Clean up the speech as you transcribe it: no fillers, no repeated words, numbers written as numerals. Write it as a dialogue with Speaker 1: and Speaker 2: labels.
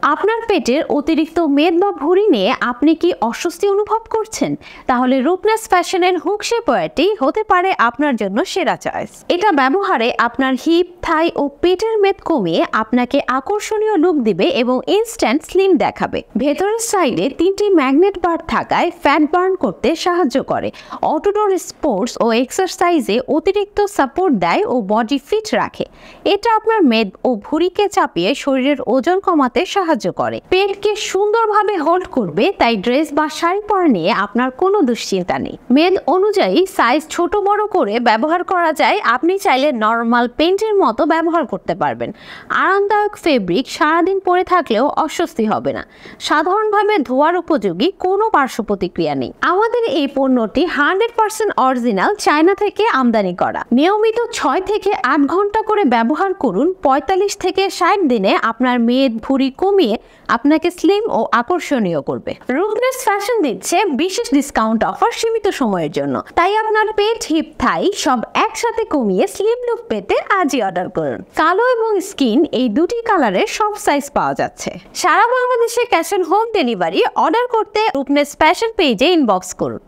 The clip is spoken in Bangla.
Speaker 1: আপনার পেটের অতিরিক্ত মেদ বা ভুঁড়ি নিয়ে আপনি কি অস্বস্তি অনুভব করছেন? তাহলে রূপনেস ফ্যাশনের হুক শেপ ওয়্যারটি হতে পারে আপনার জন্য সেরা চয়েস। এটা ব্যবহারে আপনার হিপ, থাই ও পেটের মেদ কমিয়ে আপনাকে আকর্ষণীয় লুক দিবে এবং ইনস্ট্যান্ট স্লিম দেখাবে। ভেতরের সাইডে 3টি ম্যাগনেট বার থাকায় ফ্যাট বার্ন করতে সাহায্য করে, আউটডোর স্পোর্টস ও এক্সারসাইজে অতিরিক্ত সাপোর্ট দেয় ও বডি ফিট রাখে। এটা আপনার মেদ ও ভুঁড়িকে চাপিয়ে শরীরের ওজন কমাতে সাহায্য করে। পেটকে সুন্দরভাবে হোল্ড করবে, তাই ড্রেস বা শাড়ি পরা নিয়ে আপনার কোনো দুশ্চিন্তা নেই। মেদ অনুযায়ী সাইজ ছোট বড় করে ব্যবহার করা যায়। আপনি চাইলে নর্মাল পেন্টের মতো ব্যবহার করতে পারবেন। আরামদায়ক ফেব্রিক, সারাদিন পরে থাকলেও অস্বস্তি হবে না। সাধারণভাবে ধোয়ার উপযোগী, কোনো পার্শ্ব প্রতিক্রিয়া নেই। আমাদের এই পণ্যটি 100% অরিজিনাল চায়না থেকে আমদানি করা। নিয়মিত 6 থেকে 8 ঘন্টা করে ব্যবহার করুন। 45 থেকে 60 দিনে আপনার মেদ ভুঁড়ি কমিয়ে আপনাকে স্লিম ও আকর্ষণীয় করবে। রূপনেস ফ্যাশন দিচ্ছে বিশেষ ডিসকাউন্ট অফার সীমিত সময়ের জন্য। তাই আপনার পেট, হিপ, থাই সব একসাথে কমিয়ে স্লিম লুক পেতে আজই অর্ডার করুন। কালো এবং স্কিন এই দুটি কালারের সব সাইজ পাওয়া যাচ্ছে। সারা বাংলাদেশে cash on home delivery. Order করতে রূপনেস ফ্যাশন পেজে ইনবক্স করুন।